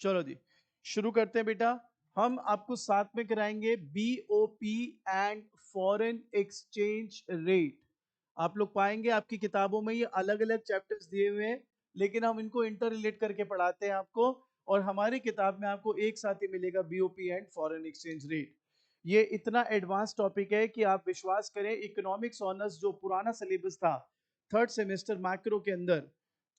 चलो जी शुरू करते हैं बेटा। हम आपको साथ में कराएंगे BOP and foreign exchange rate. आप लोग पाएंगे आपकी किताबों में ये अलग अलग चैप्टर्स दिए हुए हैं, लेकिन हम इनको इंटर रिलेट करके पढ़ाते हैं आपको। और हमारी किताब में आपको एक साथ ही मिलेगा BOP and foreign exchange rate. ये इतना एडवांस टॉपिक है कि आप विश्वास करें, इकोनॉमिक्स ऑनर्स जो पुराना सिलेबस था थर्ड सेमेस्टर मैक्रो के अंदर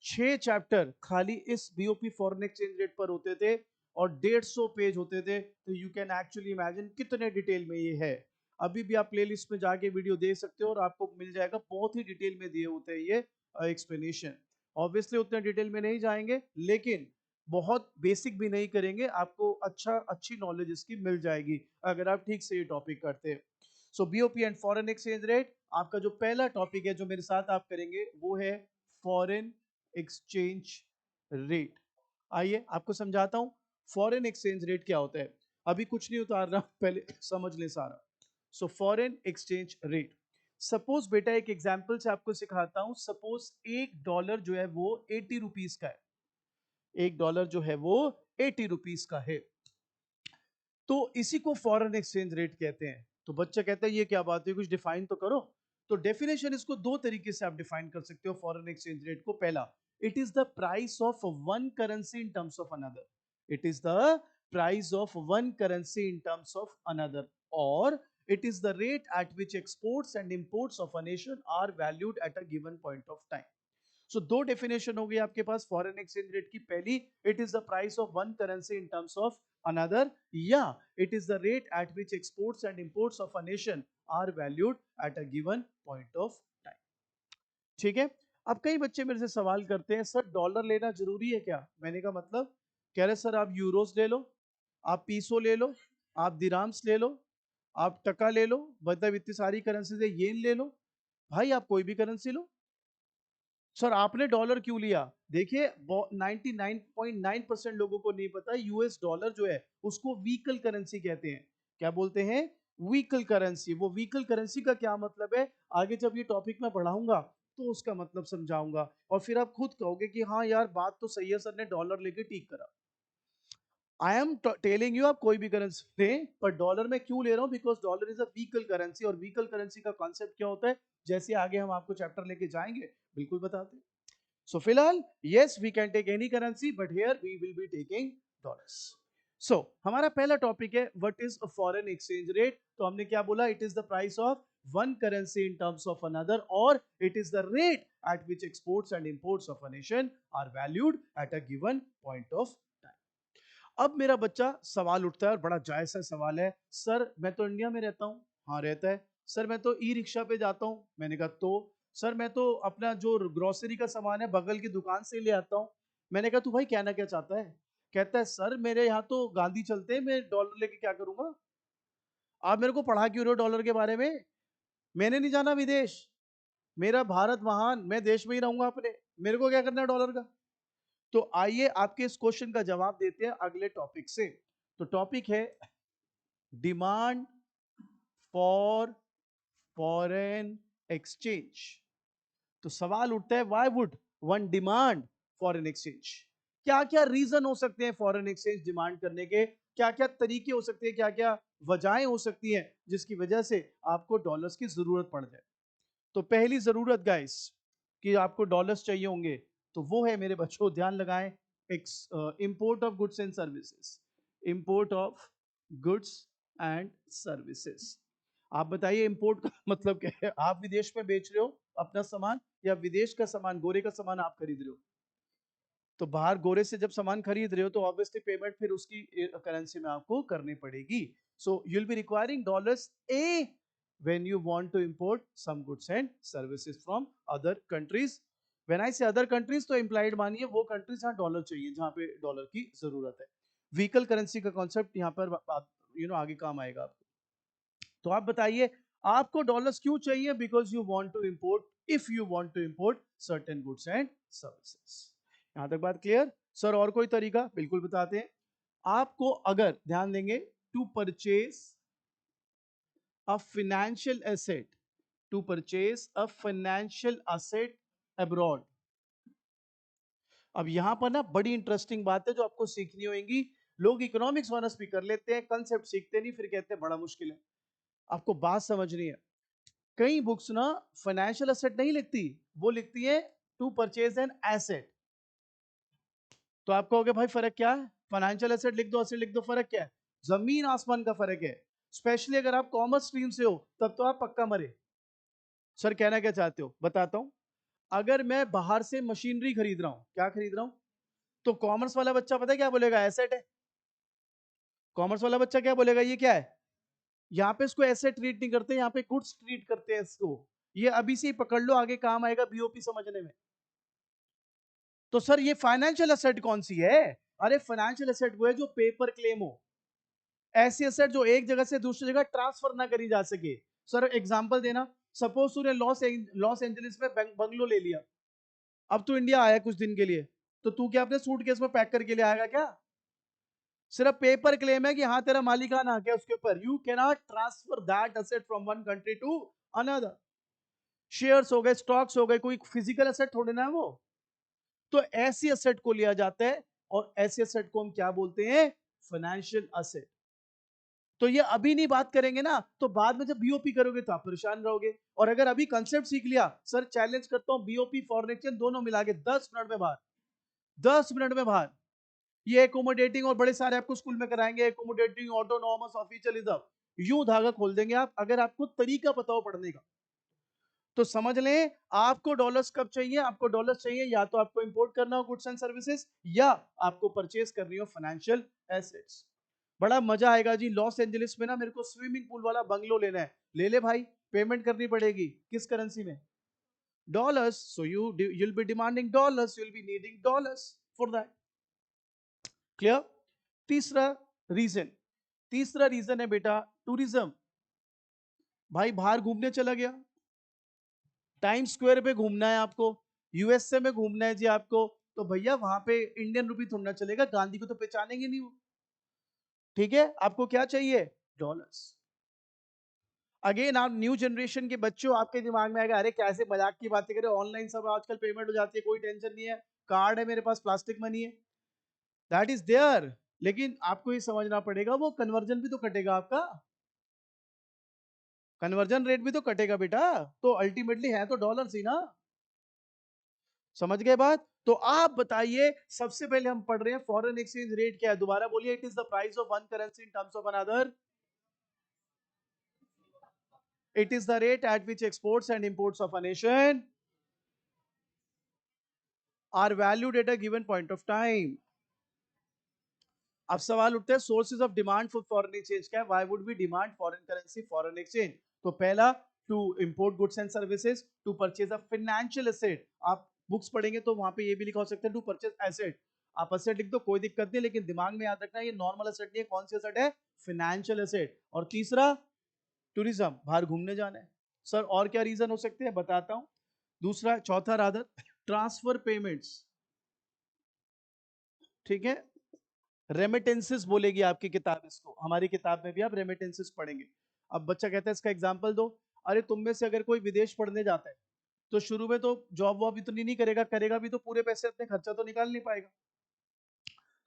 6 चैप्टर खाली इस बीओपी फॉरेन एक्सचेंज रेट पर होते थे और 150 पेज होते थे। तो यू कैन एक्चुअली इमेजिन कितने डिटेल में ये है। अभी भी आप प्लेलिस्ट में जाके वीडियो देख सकते हो और आपको मिल जाएगा, बहुत ही डिटेल में दिए होते हैं ये एक्सप्लेनेशन। ऑब्वियसली उतने डिटेल में नहीं जाएंगे, लेकिन बहुत बेसिक भी नहीं करेंगे, आपको अच्छी नॉलेज इसकी मिल जाएगी अगर आप ठीक से ये टॉपिक करते हैं। So BOP and foreign exchange rate आपका जो पहला टॉपिक है जो मेरे साथ आप करेंगे वो है फॉरेन एक्सचेंज रेट। आइए आपको समझाता हूं फॉरेन एक्सचेंज रेट क्या होता है। अभी कुछ नहीं उतार रहा, पहले समझ ले सारा। So foreign exchange rate, suppose बेटा एक एग्जांपल से आपको सिखाता हूं। सपोज $1 जो है वो 80 रुपीस का है। $1 जो है वो 80 रुपीस का है, तो इसी को फॉरेन एक्सचेंज रेट कहते हैं। तो बच्चा कहता है ये क्या बात है, कुछ डिफाइन तो करो। तो डेफिनेशन इसको दो तरीके से आप डिफाइन कर सकते हो फॉरेन एक्सचेंज रेट को। पहला, it is the price of one currency in terms of another. It is the price of one currency in terms of another, और it is the rate at which exports and imports of a nation are valued at a given point of time. सो दो definition हो गई आपके पास foreign exchange rate की। पहली, it is the price of one currency in terms of another, या it is the rate at which exports and imports of a nation are valued at a given point of time. ठीक है। अब कई बच्चे मेरे से सवाल करते हैं, सर डॉलर लेना जरूरी है क्या? मैंने कहा मतलब, कह रहे सर आप यूरोस ले लो, आप पीसो ले लो, आप दिराम्स ले लो, आप टका ले लो, मतलब इतनी सारी करेंसी है, येन ले लो। भाई आप कोई भी करेंसी लो। सर आपने डॉलर क्यों लिया? देखिए 99.9% लोगों को नहीं पता, यूएस डॉलर जो है उसको व्हीकल करेंसी कहते हैं। क्या बोलते हैं? Vehicle currency. वो व्हीकल करेंसी का क्या मतलब है, आगे जब ये टॉपिक मैं पढ़ाऊंगा तो उसका मतलब समझाऊंगा, और फिर आप खुद कहोगे कि हाँ यार बात तो सही है, सर ने डॉलर लेके ठीक करा। आई एम टेलिंग यू, आप कोई भी करेंसी लें, पर डॉलर में क्यों ले रहा हूं? Because dollar is a vehicle currency. और व्हीकल करेंसी का कॉन्सेप्ट क्या होता है, जैसे आगे हम आपको चैप्टर लेके जाएंगे बिल्कुल बताते हैं। So फिलहाल yes we can take any currency, but here we will be taking dollars. So हमारा पहला टॉपिक है what is a foreign exchange rate। तो हमने क्या बोला? It is the price of one currency in terms of another, or it is the rate at which exports and imports of a nation are valued at a given point of time. अब मेरा बच्चा सवाल उठता है और बड़ा जायज सा सवाल है, सर मैं तो इंडिया में रहता हूँ। हाँ रहता है। सर मैं तो ई रिक्शा पे जाता हूँ। मैंने कहा तो? सर मैं तो अपना जो ग्रोसरी का सामान है बगल की दुकान से ले आता हूँ। मैंने कहा तू भाई कहना क्या चाहता है? कहता है सर मेरे यहाँ तो गांधी चलते हैं, मैं डॉलर लेके क्या करूंगा? आप मेरे को पढ़ा क्यों रहे हो डॉलर के बारे में? मैंने नहीं जाना विदेश, मेरा भारत महान, मैं देश में ही रहूंगा अपने, मेरे को क्या करना है डॉलर का? तो आइए आपके इस क्वेश्चन का जवाब देते हैं अगले टॉपिक से। तो टॉपिक है डिमांड फॉर फॉरेन एक्सचेंज। तो सवाल उठता है, why would one demand foreign exchange? क्या क्या रीजन हो सकते हैं फॉरेन एक्सचेंज डिमांड करने के? क्या क्या तरीके हो सकते हैं, क्या क्या वजहें हो सकती हैं जिसकी वजह से आपको डॉलर्स की जरूरत पड़ जाए? तो पहली जरूरत गाइस कि आपको डॉलर्स चाहिए होंगे, तो वो है मेरे बच्चों ध्यान लगाएं, import of goods and services. Import of goods and services. आप बताइए इंपोर्ट का मतलब क्या है? आप विदेश में बेच रहे हो अपना सामान, या विदेश का सामान, गोरे का सामान आप खरीद रहे हो? तो बाहर गोरे से जब सामान खरीद रहे हो तो ऑब्वियसली पेमेंट फिर उसकी करेंसी में आपको करनी पड़ेगी। So you will be requiring dollars a when you want to import some goods and services from other countries. When I say other countries तो implied मानिए वो countries जहाँ डॉलर चाहिए, जहाँ पे डॉलर की जरूरत है। व्हीकल करेंसी का कॉन्सेप्ट यहाँ पर आगे काम आएगा आपको। तो आप बताइए आपको डॉलर्स क्यों चाहिए? Because you want to import, if you want to import certain goods and services. यहां तक बात क्लियर? सर और कोई तरीका? बिल्कुल बताते हैं। आपको अगर ध्यान देंगे, to purchase a financial asset, to purchase a financial asset abroad, अब यहां पर ना बड़ी इंटरेस्टिंग बात है जो आपको सीखनी होगी। लोग इकोनॉमिक्स ऑनर्स भी कर लेते हैं, कंसेप्ट सीखते नहीं, फिर कहते हैं बड़ा मुश्किल है। आपको बात समझनी है। कई बुक्स ना फाइनेंशियल एसेट नहीं लिखती, वो लिखती है टू परचेज एन एसेट। तो आप कहोगे भाई फर्क क्या है? फाइनेंशियल एसेट लिख दो, एसेट लिख दो, फर्क क्या है? जमीन आसमान का फर्क है। स्पेशली अगर आप कॉमर्स स्ट्रीम से हो तब तो आप पक्का मरे। सर कहना क्या चाहते हो, बताता हूं। अगर मैं बाहर से मशीनरी खरीद रहा हूं, क्या खरीद रहा हूं, तो कॉमर्स वाला बच्चा पता है क्या बोलेगा? एसेट है। कॉमर्स वाला बच्चा क्या बोलेगा? ये क्या है। यहाँ पे इसको एसेट ट्रीट नहीं करते, यहाँ पे गुड्स ट्रीट करते हैं इसको। ये अभी से ही पकड़ लो, आगे काम आएगा बीओपी समझने में। तो सर ये फाइनेंशियल एसेट कौन सी है? अरे फाइनेंशियल एसेट वो है जो पेपर क्लेम हो, ऐसी एसेट जो एक जगह से दूसरी जगह ट्रांसफर ना करी जा सके। सर एग्जांपल देना। सपोज तूने लॉस एंजलिस में बंगलो ले लिया, अब तू इंडिया आया कुछ दिन के लिए, तो तू क्या अपने सूटकेस में पैक करके ले आएगा क्या? सिर्फ पेपर क्लेम है कि हाँ तेरा मालिकाना हक है उसके ऊपर। You can not transfer that asset from one country to another. Shares हो गए, स्टॉक्स हो गए, कोई फिजिकल एसेट थोड़े ना है वो। तो ऐसी एसेट को लिया जाता है, और ऐसी एसेट को हम क्या बोलते हैं? Financial asset. तो ये अभी नहीं बात करेंगे ना, तो बाद में जब बीओपी करोगे तो आप परेशान रहोगे। और अगर अभी कंसेप्ट सीख लिया, सर चैलेंज करता हूं बीओपी फॉरेन एक्सचेंज दोनों मिला के 10 मिनट में बाहर, 10 मिनट में बाहर। ये एकोमोडेटिंग और बड़े सारे आपको स्कूल में कराएंगे, एकोमोडेटिंग, ऑटोनॉमस, ऑफिशियलिज्म, यूं धागा खोल देंगे आप, अगर आपको तरीका पता हो पढ़ने का। तो समझ लें, आपको डॉलर्स कब चाहिए? आपको डॉलर्स चाहिए या तो आपको इंपोर्ट करना हो गुड्स एंड सर्विसेज, या आपको परचेज करनी हो फाइनेंशियल एसेट्स। बड़ा मजा आएगा जी। लॉस एंजलिस में ना मेरे को स्विमिंग पूल वाला बंगलो लेना है, ले ले भाई, पेमेंट करनी पड़ेगी किस करेंसी में? Dollars. So you'll be demanding dollars, you'll be needing dollars for that. Clear? तीसरा रीजन, तीसरा रीजन है बेटा टूरिज्म। भाई बाहर घूमने चला गया, टाइम स्क्वायर पे घूमना है आपको, यूएसए में घूमना है जी आपको, तो भैया वहां पे इंडियन रुपी थोड़ा चलेगा, गांधी को तो पहचानेंगे नहीं वो। ठीक है, आपको क्या चाहिए? डॉलर्स। अगेन आप न्यू जनरेशन के बच्चों, आपके दिमाग में आएगा अरे कैसे मजाक की बातें करें, ऑनलाइन सब आजकल पेमेंट हो जाती है, कोई टेंशन नहीं है, कार्ड है मेरे पास, प्लास्टिक मनी है, दैट इज देयर। लेकिन आपको ये समझना पड़ेगा वो कन्वर्जन भी तो कटेगा आपका, कन्वर्जन रेट भी तो कटेगा बेटा। तो अल्टीमेटली है तो डॉलर्स ही ना। समझ गए बात? तो आप बताइए, सबसे पहले हम पढ़ रहे हैं फॉरेन एक्सचेंज रेट क्या है, दोबारा बोलिए। It is the price of one currency in terms of another. It is the rate at which exports and imports of a nation are valued at a given point of time. अब सवाल उठते हैं sources of demand for foreign exchange क्या है? Why would be demand foreign currency foreign exchange? तो पहला, to import goods and services, to purchase a financial asset. आप books पढ़ेंगे तो वहां पे ये भी लिखा हो सकता है टू परचेज एसेट। आप एसेट लिख दो कोई दिक्कत नहीं, लेकिन दिमाग में याद रखना ये नॉर्मल एसेट नहीं है। कौन सी एसेट है? Financial asset. और तीसरा टूरिज्म, बाहर घूमने जाना है। सर और क्या रीजन हो सकते हैं, बताता हूं। दूसरा, चौथा रादर, ट्रांसफर पेमेंट्स। ठीक है, रेमिटेंसेस बोलेगी आपकी किताब इसको, हमारी किताब में भी आप रेमिटेंसेस पढ़ेंगे। अब बच्चा कहता है इसका एग्जांपल दो। अरे तुम में से अगर कोई विदेश पढ़ने जाता है तो शुरू में तो जॉब वॉब इतनी नहीं करेगा, करेगा भी तो पूरे पैसे अपने खर्चा तो निकाल नहीं पाएगा।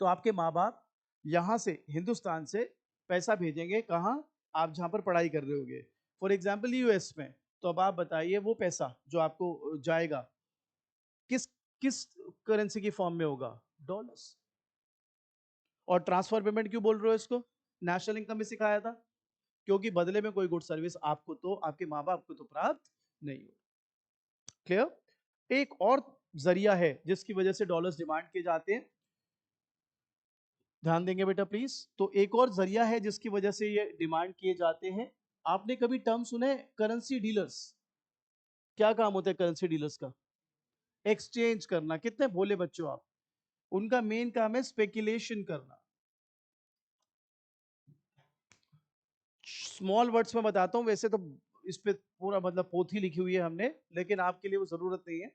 तो आपके माँ बाप यहाँ से हिंदुस्तान से पैसा भेजेंगे कहाँ? आप जहाँ पर पढ़ाई कर रहे होगे, फॉर एग्जाम्पल यूएस में। तो अब आप बताइए वो पैसा जो आपको जाएगा किस किस करेंसी की फॉर्म में होगा? डॉलर्स। और ट्रांसफर पेमेंट क्यों बोल रहे हो इसको? नेशनल इनकम में सिखाया था, क्योंकि बदले में कोई गुड सर्विस आपको तो आपके माँ बाप को तो प्राप्त नहीं हो। क्लियर? एक और जरिया है जिसकी वजह से डॉलर्स डिमांड किए जाते हैं, ध्यान देंगे बेटा प्लीज। तो एक और जरिया है जिसकी वजह से ये डिमांड किए जाते हैं। आपने कभी टर्म सुने करेंसी डीलर्स? क्या काम होता है करेंसी डीलर्स का? एक्सचेंज करना। कितने भोले बच्चों आप, उनका मेन काम है स्पेकुलेशन करना। स्मॉल वर्ड्स में बताता हूं, वैसे तो इस पे पूरा मतलब पोथी लिखी हुई है हमने, लेकिन आपके लिए वो जरूरत नहीं है।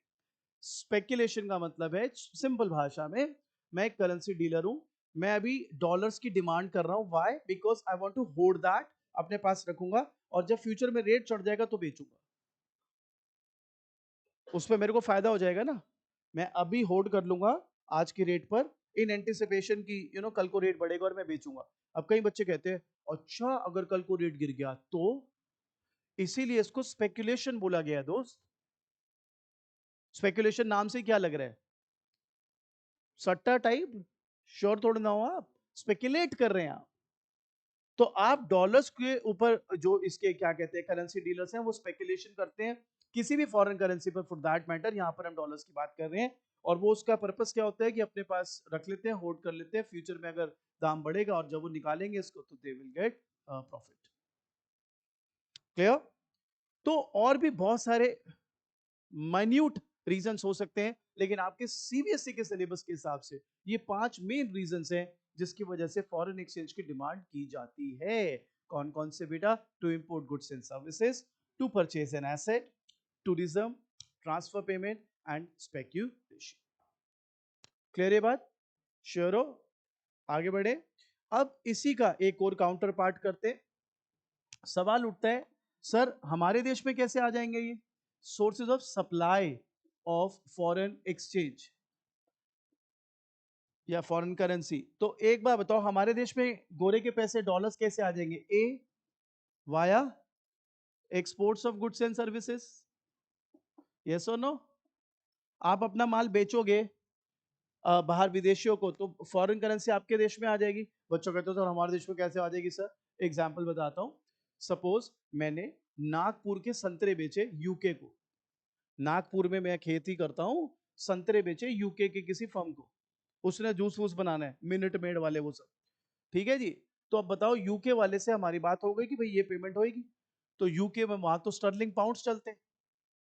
स्पेकुलेशन का मतलब है, सिंपल भाषा में, मैं एक करेंसी डीलर हूं, मैं अभी डॉलर्स की डिमांड कर रहा हूं। Why? Because I want to hold that, अपने पास रखूंगा, और जब फ्यूचर में रेट चढ़ जाएगा तो बेचूंगा, उसमें मेरे को फायदा हो जाएगा ना। मैं अभी होल्ड कर लूंगा, आज के रेट पर इन एंटिसिपेशन की कल को रेट बढ़ेगा और मैं बेचूंगा। अब कई बच्चे कहते हैं अच्छा अगर कल को रेट गिर गया तो, इसीलिए इसको स्पेकुलेशन बोला गया है दोस्त। स्पेकुलेशन नाम से क्या लग रहा है, सट्टा टाइप? श्योर थोड़ा ना हो आप, स्पेकुलेट कर रहे हैं आप। तो आप डॉलर्स के ऊपर जो इसके क्या कहते हैं करेंसी डीलर्स हैं वो स्पेकुलेशन करते हैं किसी भी फॉरेन करेंसी पर, फॉर दैट मैटर यहां पर हम डॉलर्स की बात कर रहे हैं। और वो उसका पर्पस क्या होता है कि अपने पास रख लेते हैं, होल्ड कर लेते हैं, फ्यूचर में अगर दाम बढ़ेगा और जब वो निकालेंगे इसको तो they will get profit. Clear? तो और भी बहुत सारे माइन्यूट रीजंस हो सकते हैं, लेकिन आपके सीबीएसई के सिलेबस के हिसाब से ये 5 मेन रीजंस हैं जिसकी वजह से फॉरेन एक्सचेंज की डिमांड की जाती है। कौन कौन से बेटा? To import goods and services, to purchase an asset, tourism, transfer payment and speculation. Clear ये बात? श्योर हो? आगे बढ़े। अब इसी का एक और काउंटर पार्ट करते हैं। सवाल उठता है सर हमारे देश में कैसे आ जाएंगे ये sources of supply of foreign exchange या फॉरेन करेंसी? तो एक बार बताओ हमारे देश में गोरे के पैसे डॉलर्स कैसे आ जाएंगे? A, via exports of goods and services, yes और नो? आप अपना माल बेचोगे बाहर विदेशियों को तो फॉरेन करेंसी आपके देश में आ जाएगी। बच्चों कहते हो सर हमारे देश में कैसे आ जाएगी सर? एग्जाम्पल बताता हूं। सपोज मैंने नागपुर के संतरे बेचे यूके को, नागपुर में मैं खेती करता हूं, संतरे बेचे यूके के किसी फर्म को, उसने जूस वूस बनाना है, मिनट मेड वाले वो सब, ठीक है जी। तो अब बताओ यूके वाले से हमारी बात हो गई कि भाई ये पेमेंट होगी, तो यूके में वहां तो स्टर्लिंग पाउंड्स चलते हैं,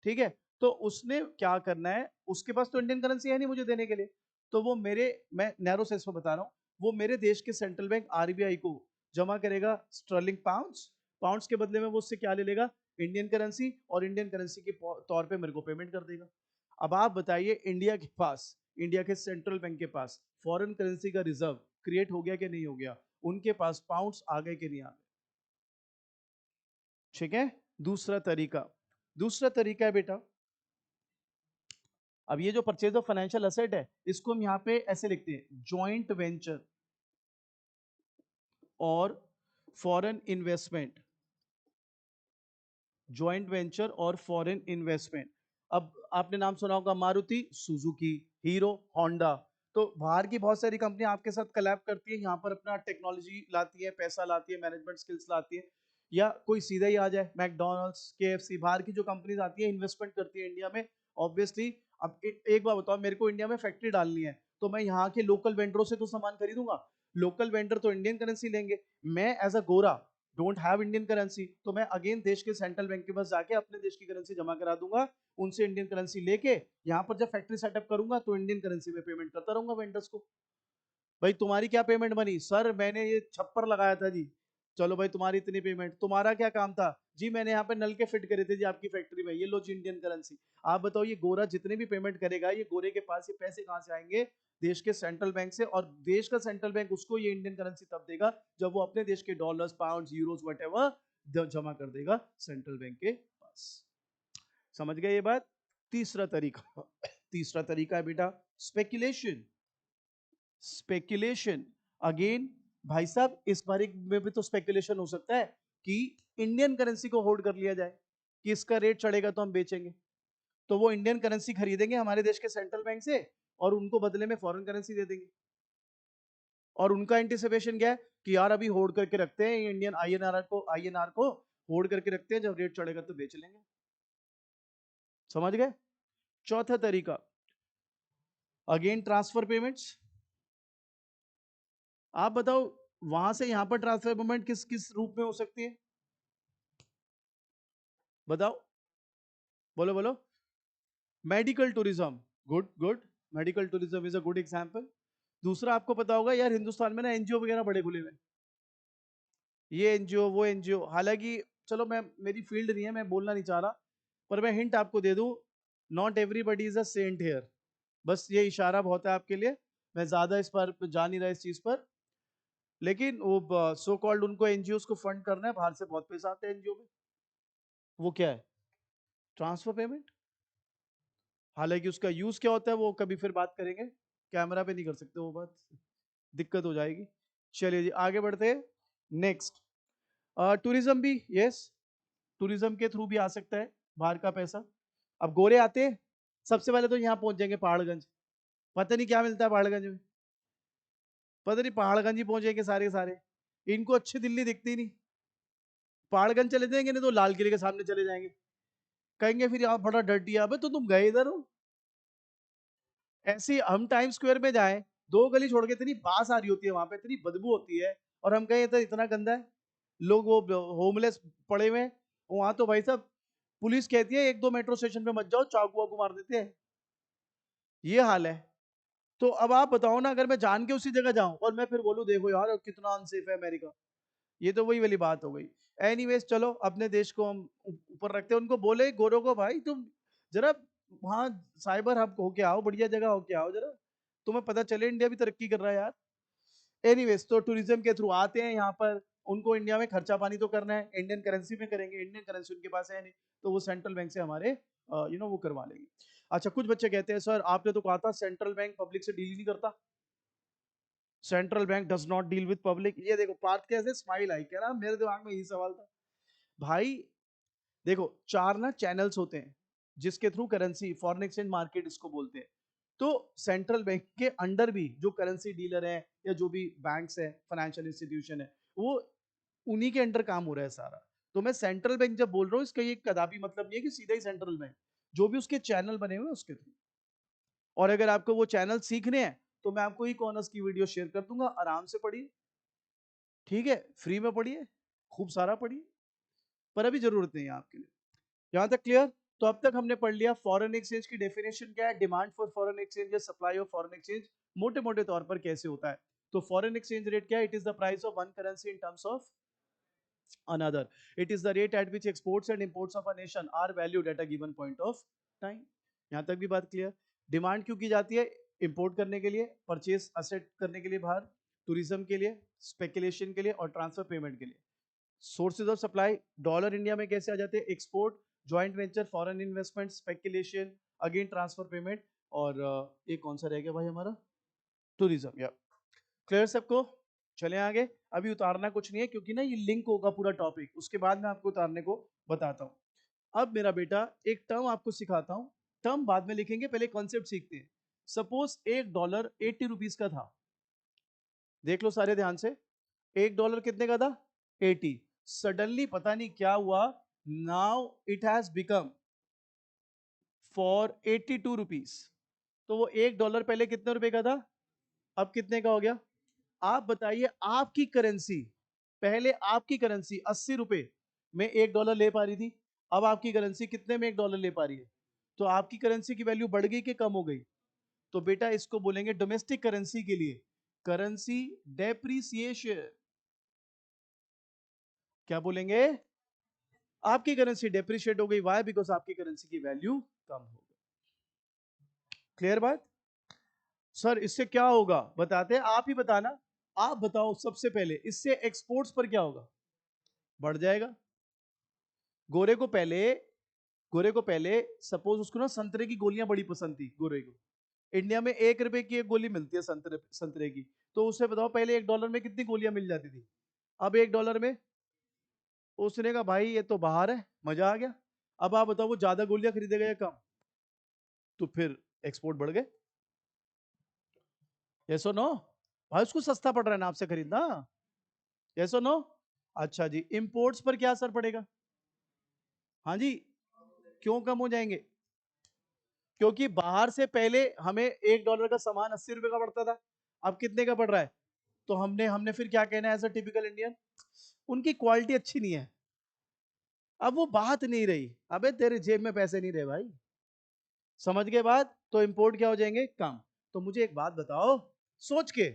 ठीक है। तो उसने क्या करना है, उसके पास तो इंडियन करेंसी है नहीं मुझे देने के लिए, तो वो मेरे, मैं नैरो सेंस में बता रहा हूँ, वो मेरे देश के सेंट्रल बैंक आरबीआई को जमा करेगा स्टर्लिंग पाउंड्स, पाउंड्स के बदले में वो उससे क्या ले लेगा? इंडियन करेंसी, और इंडियन करेंसी के तौर पे मेरे को पेमेंट कर देगा। अब आप बताइए इंडिया के पास, इंडिया के सेंट्रल बैंक के पास फॉरेन करेंसी का रिजर्व क्रिएट हो गया कि नहीं हो गया? उनके पास पाउंड्स आ गए कि नहीं आ गए? ठीक है। दूसरा तरीका, दूसरा तरीका है बेटा, अब ये जो परचेज ऑफ फाइनेंशियल एसेट है इसको हम यहाँ पे ऐसे लिखते हैं, जॉइंट वेंचर और फॉरेन इन्वेस्टमेंट, जॉइंट वेंचर और फॉरेन इन्वेस्टमेंट। अब आपने नाम सुना होगा मारुति सुजुकी, हीरो, होंडा। तो बाहर की बहुत सारी कंपनी आपके साथ कलैब करती है, यहाँ पर अपना टेक्नोलॉजी लाती है, पैसा लाती है, मैनेजमेंट स्किल्स लाती है, या कोई सीधा ही आ जाए मैकडोनल्ड्स, केएफसी, बाहर की जो कंपनीज आती है इन्वेस्टमेंट करती है इंडिया में। ऑब्वियसली अब एक बार बताओ, मेरे को इंडिया में फैक्ट्री डालनी है तो मैं यहाँ के लोकल वेंडरों से तो सामान खरीदूंगा, लोकल वेंडर तो इंडियन करेंसी लेंगे, मैं एज अ गोरा डोंट हैव इंडियन करेंसी, तो मैं अगेन देश के सेंट्रल बैंक के पास जाके अपने देश की करेंसी जमा करा दूंगा, उनसे इंडियन करेंसी लेके यहाँ पर जब फैक्ट्री सेटअप करूंगा तो इंडियन करेंसी में पेमेंट करता रहूंगा वेंडर्स को। भाई तुम्हारी क्या पेमेंट बनी? सर मैंने ये छप्पर लगाया था जी। चलो भाई तुम्हारी इतनी पेमेंट। तुम्हारा क्या काम था? जी मैंने यहाँ पे नल के फिट करे थे जी आपकी फैक्ट्री में, ये लो जी इंडियन करेंसी। आप बताओ ये गोरा जितने भी पेमेंट करेगा, ये गोरे के पास ये पैसे कहाँ से आएंगे? देश के सेंट्रल बैंक से, और देश का सेंट्रल बैंक उसको ये इंडियन करेंसी तब देगा जब वो अपने देश के डॉलर्स, पाउंड्स, यूरोज वट जमा कर देगा सेंट्रल बैंक के पास। समझ गए ये बात? तीसरा तरीका, तीसरा तरीका है बेटा स्पेकुलेशन। स्पेकुलेशन अगेन भाई साहब, इस बारे में भी तो स्पेकुलेशन हो सकता है कि इंडियन करेंसी को होल्ड कर लिया जाए कि इसका रेट चढ़ेगा तो हम बेचेंगे, तो वो इंडियन करेंसी खरीदेंगे हमारे देश के सेंट्रल बैंक से और उनको बदले में फॉरेन करेंसी दे देंगे, और उनका एंटिसिपेशन क्या है कि यार अभी होल्ड करके रखते हैं इंडियन आईएनआर को होल्ड करके रखते हैं, जब रेट चढ़ेगा तो बेच लेंगे। समझ गए? चौथा तरीका अगेन ट्रांसफर पेमेंट्स। आप बताओ वहां से यहां पर ट्रांसफर पेमेंट किस किस रूप में हो सकती है? बताओ, बोलो बोलो। Medical tourism, good good, medical tourism is a good example. दूसरा आपको पता होगा यार हिंदुस्तान में ना एनजीओ वगैरह बड़े खुले हुए, ये एनजीओ वो एनजीओ, हालांकि चलो मैं, मेरी फील्ड नहीं है, मैं बोलना नहीं चाह रहा, पर मैं हिंट आपको दे दूं, not everybody is a saint here. बस ये इशारा बहुत है आपके लिए, मैं ज्यादा इस पर जा नहीं रहा इस चीज पर, लेकिन वो सो कॉल्ड उनको एनजीओ को फंड करना है, बाहर से बहुत पैसा आता है एनजीओ में, वो क्या है? Transfer payment. हालांकि उसका यूज क्या होता है वो कभी फिर बात करेंगे। कैमरा पे नहीं कर सकते वो बात, दिक्कत हो जाएगी। चलिए जी आगे बढ़ते हैं। नेक्स्ट, टूरिज्म भी, यस, टूरिज्म के थ्रू भी आ सकता है बाहर का पैसा। अब गोरे आते हैं, सबसे पहले तो यहाँ पहुंच जाएंगे पहाड़गंज, पता नहीं क्या मिलता है पहाड़गंज में, पता नहीं पहाड़गंज ही पहुंचेंगे सारे के सारे, इनको अच्छी दिल्ली दिखती नहीं, पहाड़गंज चले जाएंगे, नहीं तो लाल किले के सामने चले जाएंगे, कहेंगे फिर आप बड़ा डर्टी है, अबे तो तुम गए इधर हो। ऐसे ही हम टाइम स्क्वायर में जाएं, दो गली छोड़ के इतनी बास आ रही होती है वहां पे, इतनी बदबू होती है, और हम कहें तो इतना गंदा है, लोग वो होमलेस पड़े हुए हैं वहां, तो भाई साहब पुलिस कहती है एक दो मेट्रो स्टेशन पे मत जाओ, चाकू वाकू मार देते हैं, ये हाल है। तो अब आप बताओ ना, अगर मैं जान के उसी जगह जाऊं और मैं फिर बोलूं देखो यार कितना अनसेफ है अमेरिका, ये तो वही वाली बात हो गई। एनीवेज चलो अपने देश को हम ऊपर रखते हैं, उनको बोले गोरों को भाई तुम जरा वहां साइबर हब होके आओ, बढ़िया जगह होके आओ जरा, तुम्हें पता चले इंडिया भी तरक्की कर रहा है यार। एनीवेज तो टूरिज्म के थ्रू आते हैं यहाँ पर, उनको इंडिया में खर्चा पानी तो करना है, इंडियन करेंसी में करेंगे, इंडियन करेंसी उनके पास है नहीं, तो वो सेंट्रल बैंक से हमारे वो करवा लेंगे। अच्छा, कुछ बच्चे कहते हैं सर आपने तो कहा था सेंट्रल बैंक पब्लिक से डील नहीं करता, central bank does not deal with public. ये देखो पार्थ कैसे स्माइल आई, कह रहा मेरे दिमाग में यही सवाल था भाई। देखो चार ना चैनल्स होते हैं जिसके through currency, foreign exchange market इसको बोलते हैं, तो सेंट्रल बैंक के अंडर भी जो करेंसी डीलर है या जो भी बैंक्स है, फाइनेंशियल इंस्टीट्यूशन है, वो उन्हीं के अंडर काम हो रहा है सारा। तो मैं सेंट्रल बैंक जब बोल रहा हूँ इसका ये कदापि मतलब नहीं है कि सीधा ही सेंट्रल बैंक, जो भी उसके चैनल बने हुए हैं उसके थ्रू। और अगर आपको वो चैनल सीखने हैं तो मैं आपको ई कॉमर्स की वीडियो शेयर कर दूंगा, आराम से पढ़िए, ठीक है, फ्री में पढ़िए, खूब सारा पढ़िए, पर अभी जरूरत नहीं है आपके लिए। यहां तक क्लियर? तो अब तक हमने पढ़ लिया फॉरेन एक्सचेंज की डेफिनेशन क्या है, डिमांड फॉर फॉरेन एक्सचेंज या सप्लाई ऑफ फॉरेन एक्सचेंज मोटे मोटे तौर पर कैसे होता है। तो फॉरेन एक्सचेंज रेट क्या है? It is the price of one currency in terms of another. It is the rate at which exports and imports of a nation are valued at a given point of time. यहां तक भी बात clear? Demand क्यों की जाती है? Import करने के लिए, परचेज असेट करने के लिए बाहर, टूरिज्म के लिए, स्पेकुलेशन के लिए और ट्रांसफर पेमेंट के लिए। Sources of supply, dollar India में कैसे आ जाते हैं? Export, joint venture, foreign investment, speculation, again transfer payment, और एक कौन सा रह गया भाई हमारा? टूरिज्म। या क्लियर सबको? चले आगे। अभी उतारना कुछ नहीं है क्योंकि ना ये लिंक होगा पूरा टॉपिक, उसके बाद मैं आपको उतारने को बताता हूँ। अब मेरा बेटा एक टर्म आपको सिखाता हूँ, टर्म बाद में लिखेंगे, पहले कॉन्सेप्ट सीखते हैं। सपोज $1 80 का था, देख लो सारे ध्यान से, $1 कितने का था? 80। सडनली पता नहीं क्या हुआ, now it has become for ₹82। तो वो $1 पहले कितने रुपए का था, अब कितने का हो गया? आप बताइए, आपकी करेंसी, पहले आपकी करेंसी 80 रुपए में $1 ले पा रही थी, अब आपकी करेंसी कितने में $1 ले पा रही है? तो आपकी करेंसी की वैल्यू बढ़ गई कि कम हो गई? तो बेटा इसको बोलेंगे डोमेस्टिक करेंसी के लिए करेंसी डेप्रिसिएशन। क्या बोलेंगे? आपकी करेंसी डेप्रिशिएट हो गई, वाई? बिकॉज आपकी करेंसी की वैल्यू कम हो गई। क्लियर बात? सर इससे क्या होगा बताते हैं, आप ही बताना, आप बताओ सबसे पहले, इससे एक्सपोर्ट्स पर क्या होगा? बढ़ जाएगा। गोरे को पहले गोरे को पहले सपोज उसको ना संतरे की गोलियां बड़ी पसंद थी गोरे को, इंडिया में ₹1 की एक गोली मिलती है संतरे संतरे की, तो उसे बताओ पहले $1 में कितनी गोलियां मिल जाती थी, अब $1 में? उसने कहा भाई ये तो बाहर है, मजा आ गया। अब आप बताओ वो ज्यादा गोलियां खरीदेगा या कम? तो फिर एक्सपोर्ट बढ़ गए। यस और नो? भाई उसको सस्ता पड़ रहा है ना आपसे खरीदना। यस और नो? अच्छा जी, इंपोर्ट्स पर क्या असर पड़ेगा? हाँ जी, क्यों कम हो जाएंगे? क्योंकि बाहर से पहले हमें $1 का सामान ₹80 का पड़ता था, अब कितने का पड़ रहा है? तो हमने हमने फिर क्या कहना है एज अ टिपिकल इंडियन, उनकी क्वालिटी अच्छी नहीं है। अब वो बात नहीं रही, अबे तेरे जेब में पैसे नहीं रहे भाई, समझ गए बात? तो इंपोर्ट क्या हो जाएंगे? कम। तो मुझे एक बात बताओ सोच के,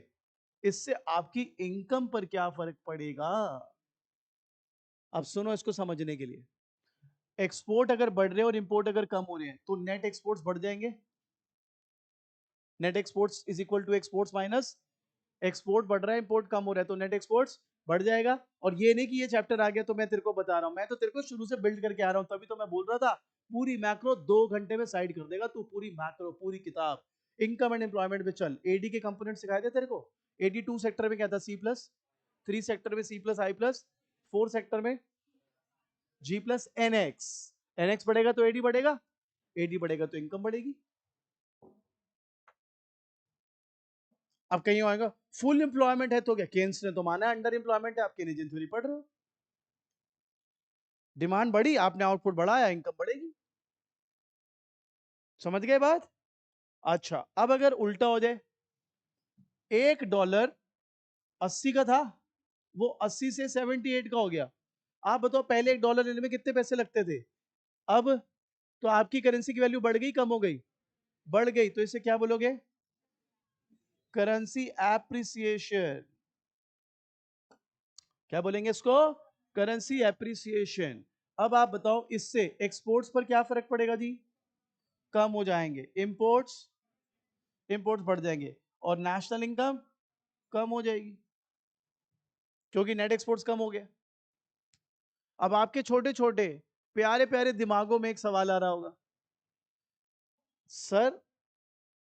इससे आपकी इनकम पर क्या फर्क पड़ेगा? अब सुनो इसको समझने के लिए, एक्सपोर्ट अगर बढ़ रहे हैं और इंपोर्ट अगर कम हो रहे हैं तो नेट एक्सपोर्ट्स बढ़ जाएंगे। Net exports is equal to exports minus, export बढ़ रहा है इंपोर्ट कम हो रहा है तो नेट एक्सपोर्ट्स बढ़ जाएगा। और ये नहीं कि ये चैप्टर आ गया तो मैं तेरे को बता रहा हूं, मैं तो तेरे को शुरू से बिल्ड करके आ रहा हूं, तभी तो मैं बोल रहा था पूरी मैक्रो 2 घंटे में साइड कर देगा तू, पूरी मैक्रो पूरी किताब। इनकम एंड एम्प्लॉयमेंट पे चल, एडी के कंपोनेंट सिखाए थे तेरे को। एडी 2 सेक्टर में क्या था, सी प्लस, 3 सेक्टर में C plus I plus, 4 sector में G plus N X. N X बढ़ेगा तो एडी बढ़ेगा, एडी बढ़ेगा तो इनकम बढ़ेगी। अब कहीं आएगा फुल एम्प्लॉयमेंट है तो क्या, केन्स ने तो माना अंडर एम्प्लॉयमेंट है, आप केनेजियन थ्योरी पढ़ रहे हो। डिमांड बढ़ी, आपने आउटपुट बढ़ाया, इनकम बढ़ेगी। समझ गए बात? अच्छा, अब अगर उल्टा हो जाए, $1 80 का था, वो 80 से 78 का हो गया। आप बताओ पहले $1 लेने में कितने पैसे लगते थे, अब तो आपकी करेंसी की वैल्यू बढ़ गई कम हो गई? बढ़ गई, तो इसे क्या बोलोगे, करेंसी एप्रिसिएशन। क्या बोलेंगे इसको, करेंसी एप्रिसिएशन। अब आप बताओ इससे एक्सपोर्ट्स पर क्या फर्क पड़ेगा जी, कम हो जाएंगे, इंपोर्ट्स इंपोर्ट्स बढ़ जाएंगे, और नेशनल इनकम कम हो जाएगी, क्योंकि नेट एक्सपोर्ट्स कम हो गया। अब आपके छोटे छोटे प्यारे प्यारे दिमागों में एक सवाल आ रहा होगा, सर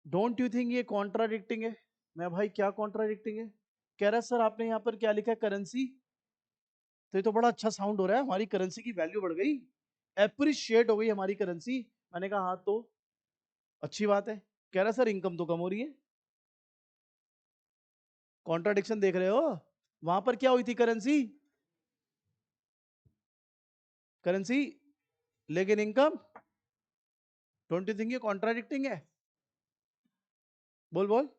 डोंट यू थिंक ये कॉन्ट्राडिक्टिंग है? मैं भाई क्या कॉन्ट्राडिक्टिंग है? कह रहा सर आपने यहां पर क्या लिखा है, करेंसी, तो ये तो बड़ा अच्छा साउंड हो रहा है, हमारी करेंसी की वैल्यू बढ़ गई, एप्रिशिएट हो गई हमारी करेंसी। मैंने कहा हाँ तो अच्छी बात है। कह रहा सर इनकम तो कम हो रही है। कॉन्ट्राडिक्शन देख रहे हो? वहां पर क्या हुई थी, करेंसी, करेंसी, लेकिन इनकम, डोंट यू थिंक ये कॉन्ट्राडिक्टिंग है? बोल बोल।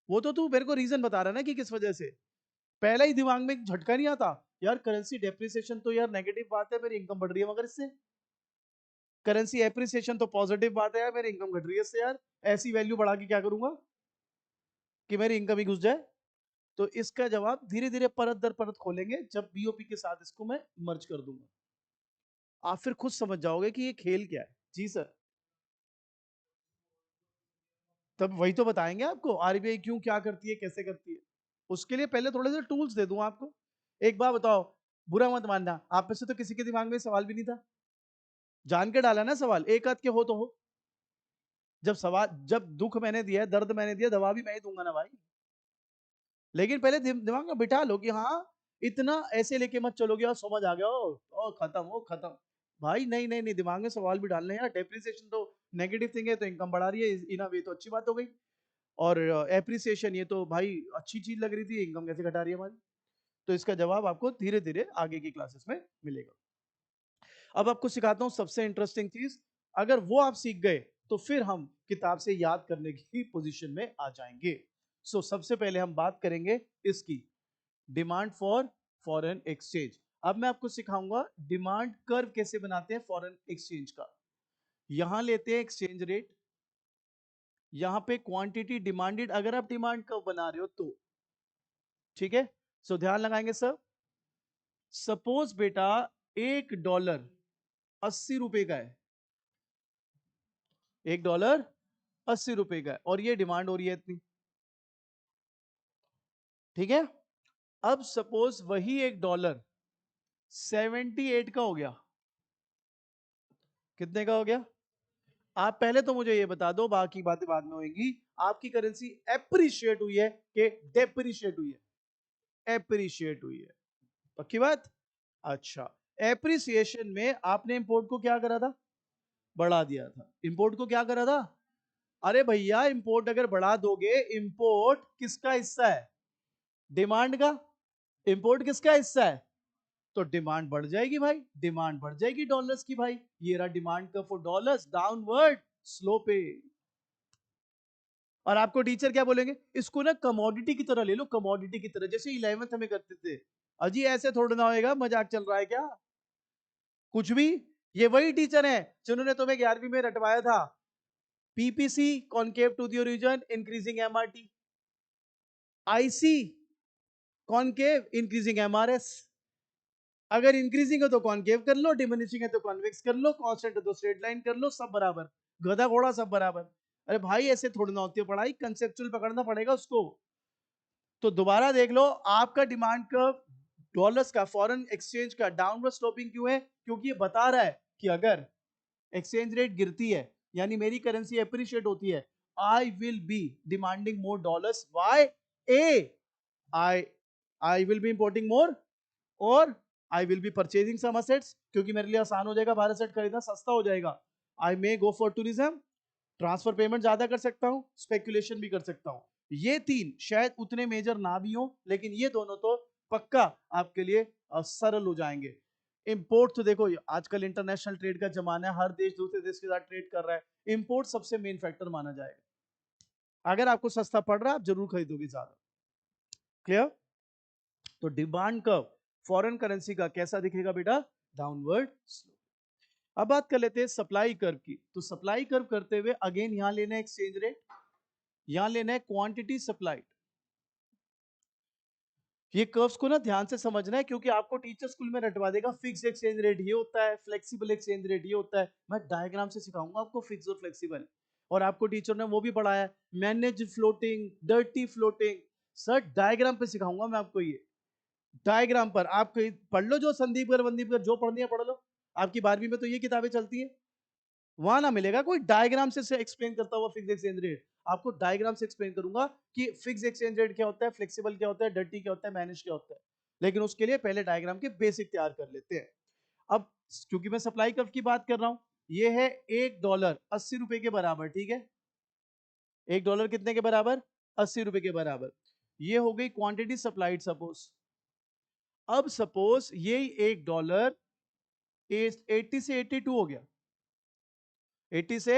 वो तो तू मेरे को रीजन बता रहा है ना कि किस वजह से। पहला ही दिमाग में एक झटका नहीं आता, यार करेंसी डेप्रिसिएशन तो यार नेगेटिव बात है, मेरी इनकम बढ़ रही है, मगर इससे करेंसी एप्रिसिएशन तो पॉजिटिव बात है यार, मेरी इनकम घट रही है इससे, यार ऐसी वैल्यू बढ़ा के क्या करूंगा कि मेरी इनकम ही घुस जाए। तो इसका जवाब धीरे धीरे परत दर परत खोलेंगे, जब बीओपी के साथ इसको मैं मर्ज कर दूंगा, आप फिर खुद समझ जाओगे कि ये खेल क्या है। जी सर, तब वही तो बताएंगे आपको आरबीआई क्यों क्या करती है कैसे करती है। उसके लिए पहले थोड़े से टूल्स दे दूं आपको। एक बात बताओ, बुरा मत मानना, आप में से तो किसी के दिमाग में सवाल भी नहीं था, जान के डाला ना सवाल, एक आध के हो तो हो। जब सवाल, जब दुख मैंने दिया है, दर्द मैंने दिया, दवा भी मैं ही दूंगा ना भाई। लेकिन पहले दिमाग में बिठा लो कि हाँ, इतना ऐसे लेके मत चलोगे और समझ आ गया ओ खत्म, ओ खत्म। भाई नहीं नहीं नहीं, दिमाग में सवाल भी डालने हैं यार। डेप्रिसिएशन तो नेगेटिव थिंग है, तो इनकम बढ़ा रही है, इन अ वे तो अच्छी बात हो गई। और एप्रिसिएशन ये तो भाई अच्छी चीज लग रही थी, इनकम कैसे घटा रही है हमारी। तो इसका जवाब आपको धीरे धीरे आगे की क्लासेस में मिलेगा। अब आपको सिखाता हूं सबसे इंटरेस्टिंग चीज, अगर वो आप सीख गए तो फिर हम किताब से याद करने की पोजीशन में आ जाएंगे। सबसे पहले हम बात करेंगे इसकी, डिमांड फॉर फॉरेन एक्सचेंज। अब मैं आपको सिखाऊंगा डिमांड कर्व कैसे बनाते हैं फॉरेन एक्सचेंज का। यहां लेते हैं एक्सचेंज रेट, यहां पे क्वांटिटी डिमांडेड, अगर आप डिमांड कर्व बना रहे हो तो ठीक है। ध्यान लगाएंगे सर, सपोज बेटा $1 80 का है, $1 80 का है, और ये डिमांड हो रही है इतनी, ठीक है। अब सपोज वही $1 78 का हो गया, कितने का हो गया? आप पहले तो मुझे ये बता दो, बाकी बातें बाद में होंगी, आपकी करेंसी एप्रिशिएट हुई है कि डेप्रिशिएट हुई है? एप्रिशिएट हुई है, पक्की बात। अच्छा, एप्रिसिएशन में आपने इंपोर्ट को क्या करा था, बढ़ा दिया था। इंपोर्ट को क्या करा था, अरे भैया इंपोर्ट अगर बढ़ा दोगे, इंपोर्ट किसका हिस्सा है, डिमांड का। इंपोर्ट किसका हिस्सा है, तो डिमांड बढ़ जाएगी भाई, डिमांड बढ़ जाएगी डॉलर्स की भाई। ये रहा डिमांड का फॉर डॉलर्स, डाउनवर्ड स्लोप है। और आपको टीचर क्या बोलेंगे, इसको ना कमोडिटी की तरह ले लो, कमोडिटी की तरह, जैसे 11th हमें करते थे। अजी ऐसे थोड़ा ना होएगा, मजाक चल रहा है क्या कुछ भी। ये वही टीचर है जिन्होंने तुम्हें 11वीं में रटवाया था, PPC concave to the origin increasing MRT, IC concave increasing MRS. अगर इंक्रीजिंग है तो कॉन्केव कर लो, डिमिनिशिंग है तो कॉन्वेक्स कर लो, कांस्टेंट है तो स्ट्रेट लाइन कर लो, सब बराबर, गधा घोड़ा सब बराबर। अरे भाई ऐसे थोड़ी ना होती है पढ़ाई, कंसेप्चुअल पकड़ना पड़ेगा उसको। तो दोबारा देख लो, आपका डिमांड कर्व डॉलर्स का, फॉरेन एक्सचेंज का डाउनवर्ड स्लोपिंग क्यों है, क्योंकि ये बता रहा है कि अगर एक्सचेंज रेट गिरती है, यानी मेरी करेंसी एप्रिशिएट होती है, I will be demanding more dollars. Why? A, I will be importing more, और I will be purchasing some assets, क्योंकि मेरे लिए आसान हो जाएगा बाहर असेट खरीदना, सस्ता हो जाएगा. I may go for tourism, transfer payment ज्यादा कर सकता हूं, स्पेकुलेशन भी कर सकता हूं. ये तीन शायद उतने मेजर ना भी हो, लेकिन ये दोनों तो पक्का आपके लिए सरल हो जाएंगे. इंपोर्ट तो देखो आजकल इंटरनेशनल ट्रेड का जमाना है, हर देश दूसरे देश के साथ ट्रेड कर रहा है. इंपोर्ट सबसे मेन फैक्टर माना जाएगा. अगर आपको सस्ता पड़ रहा है आप जरूर खरीदोगे ज्यादा. क्लियर? तो डिमांड कर्व फॉरेन करेंसी का कैसा दिखेगा बेटा? Downward slope. अब बात कर लेते हैं सप्लाई कर्व की. तो सप्लाई कर्व करते हुए अगेन यहां लेना है एक्सचेंज रेट, यहां लेना है क्वांटिटी सप्लाइड. ये कर्व्स को ना ध्यान से समझना है, क्योंकि आपको टीचर स्कूल में रटवा देगा फिक्स एक्सचेंज रेट ये होता है, फ्लेक्सिबल एक्सचेंज रेट ये होता है. मैं डायग्राम से सिखाऊंगा आपको फिक्स और फ्लेक्सिबल. और आपको टीचर ने वो भी पढ़ाया है, manage floating, dirty floating. Sir diagram पे सिखाऊंगा मैं आपको ये. डायग्राम पर आप पढ़ लो, जो संदीप कर वंदीप कर जो पढ़नी है पढ़ लो. आपकी 12वीं में तो ये किताबें चलती है. वहां ना मिलेगा कोई डायग्राम से एक्सप्लेन करता हुआ फिक्स एक्सचेंज रेट. आपको डायग्राम से एक्सप्लेन करूंगा कि फिक्स एक्सचेंज रेट क्या होता है, फ्लेक्सिबल क्या होता है, डर्टी क्या होता है, मैनेज क्या होता है. लेकिन उसके लिए पहले डायग्राम के बेसिक तैयार कर लेते हैं. अब क्योंकि मैं सप्लाई कर्व की बात कर रहा हूं, ये है $1 80 के बराबर. ठीक है, $1 कितने के बराबर? 80 के बराबर. ये हो गई क्वांटिटी सप्लाइड. सपोज, अब सपोज ये $1 80 से 82 हो गया, 80 से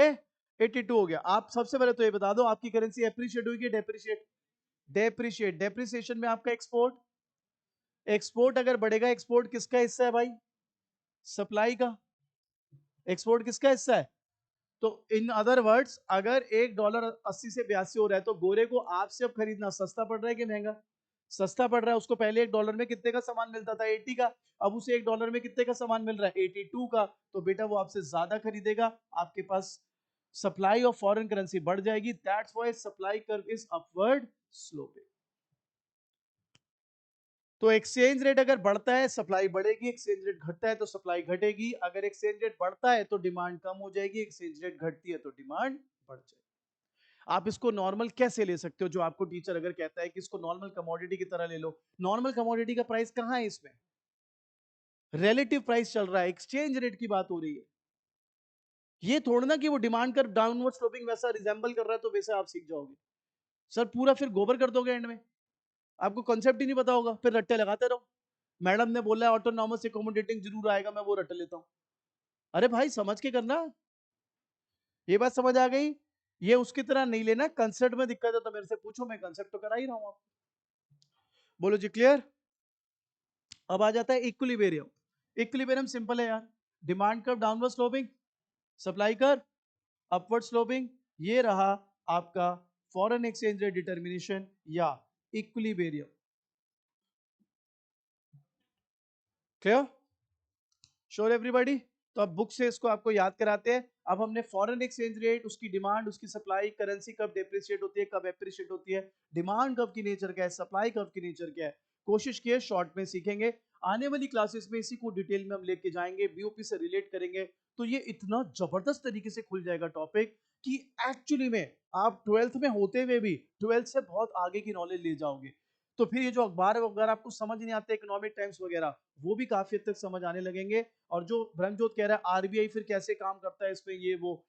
82 हो गया. आप सबसे पहले तो ये बता दो, आपकी करेंसी एप्रिशिएट हुई कि डेप्रिशिएट? डेप्रिशिएट. डेप्रिसिएशन में आपका एक्सपोर्ट, एक्सपोर्ट अगर बढ़ेगा, एक्सपोर्ट किसका हिस्सा है भाई? सप्लाई का. एक्सपोर्ट किसका हिस्सा है? तो इन अदर वर्ड्स, अगर $1 80 से 82 हो रहा है, तो गोरे को आपसे अब खरीदना सस्ता पड़ रहा है कि महंगा? सस्ता पड़ रहा है. उसको पहले $1 में कितने का सामान मिलता था? 80 का. अब उसे $1 में कितने का सामान मिल रहा है? 82 का. तो बेटा वो आपसे ज्यादा खरीदेगा, आपके पास सप्लाई ऑफ फॉरेन करेंसी बढ़ जाएगी. That's why supply curve is upward sloping. तो एक्सचेंज रेट अगर बढ़ता है सप्लाई बढ़ेगी, एक्सचेंज रेट घटता है तो सप्लाई घटेगी. अगर एक्सचेंज रेट बढ़ता है तो डिमांड कम हो जाएगी, एक्सचेंज रेट घटती है तो डिमांड बढ़ जाएगी. आप इसको नॉर्मल कैसे ले सकते हो? जो आपको टीचर अगर कहता है कि इसको नॉर्मल कमोडिटी की तरह ले लो, नॉर्मल कमोडिटी का प्राइस कहां है इसमें? रिलेटिव प्राइस चल रहा है, एक्सचेंज रेट की बात हो रही है. ये थोड़ा ना कि वो डिमांड कर डाउनवर्ड स्लोपिंग वैसा रिजेंबल कर रहा है तो वैसा आप सीख जाओगे. सर पूरा फिर गोबर कर दोगे एंड में, आपको कॉन्सेप्ट ही नहीं पता होगा, फिर रट्टे लगाते रहो. मैडम ने बोला है ऑटोनॉमस एकोमोडेटिंग जरूर आएगा, मैं वो रट लेता हूं. अरे भाई समझ के करना. ये बात समझ आ गई? ये उसकी तरह नहीं लेना. कंसेप्ट में दिक्कत है तो मेरे से पूछो, मैं कंसेप्ट तो करा ही रहा हूं आपको. बोलो जी क्लियर? अब आ जाता है इक्विलिब्रियम. इक्विलिब्रियम सिंपल है यार. Demand curve downward sloping, supply curve upward sloping. ये रहा आपका फॉरेन एक्सचेंज रेट डिटर्मिनेशन या इक्विलिब्रियम. क्लियर? Sure everybody? तो अब बुक से इसको आपको याद कराते हैं. अब हमने फॉरेन एक्सचेंज रेट, उसकी डिमांड, उसकी सप्लाई, करेंसी कब डेप्रिशिएट होती है, कब एप्रिशिएट होती है, डिमांड कर्व की नेचर क्या है, सप्लाई कर्व की नेचर क्या है, कोशिश किए शॉर्ट में सीखेंगे. आने वाली क्लासेस में इसी को डिटेल में हम लेके जाएंगे, बीओपी से रिलेट करेंगे. तो ये इतना जबरदस्त तरीके से खुल जाएगा टॉपिक कि एक्चुअली में आप 12th में होते हुए भी 12th से बहुत आगे की नॉलेज ले जाओगे. तो फिर ये जो अखबार वगैरह आपको समझ नहीं आते, इकोनॉमिक टाइम्स वगैरह, वो भी काफी हद तक समझ आने लगेंगे. और जो ब्रह्मजोत कह रहा है आरबीआई फिर कैसे काम करता है इसमें, ये वो,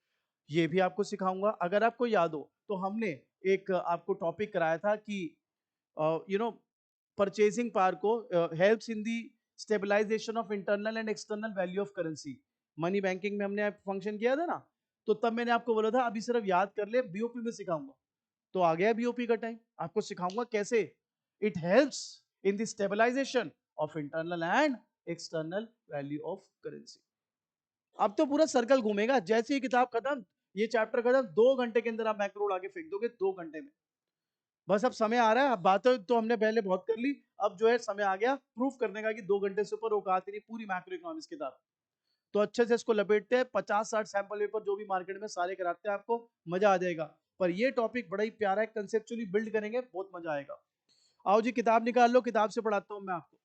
ये भी आपको सिखाऊंगा. अगर आपको याद हो तो हमने एक आपको टॉपिक कराया था कि परचेजिंग पावर को helps in the stabilisation of internal and external value of currency. Money banking में हमने फंक्शन किया था ना, तो तब मैंने आपको बोला था अभी सिर्फ याद कर ले, बीओपी में सिखाऊंगा. तो आ गया बीओपी का टाइम, आपको सिखाऊंगा कैसे it helps in the stabilisation of internal and external value of currency. अब तो पूरा सर्कल घूमेगा. जैसे ही किताब खत्म, ये चैप्टर खत्म, 2 घंटे के अंदर आप मैक्रो उड़ा के फेंक दोगे, 2 घंटे में. बस अब समय आ रहा है. अब बातें तो हमने पहले बहुत कर ली, अब जो है समय आ गया प्रूफ करने का कि 2 घंटे से ऊपर औकात ही नहीं पूरी मैक्रो इकोनॉमिक्स किताब. तो अच्छे से इसको लपेटते हैं, 50-60 सैंपल पेपर जो भी मार्केट में सारे कराते हैं, आपको मजा आ जाएगा. पर ये टॉपिक बड़ा ही प्यारा है, कंसेप्चुअली बिल्ड करेंगे, बहुत मजा आएगा. आओ जी किताब निकाल लो, किताब से पढ़ाता हूं मैं आपको.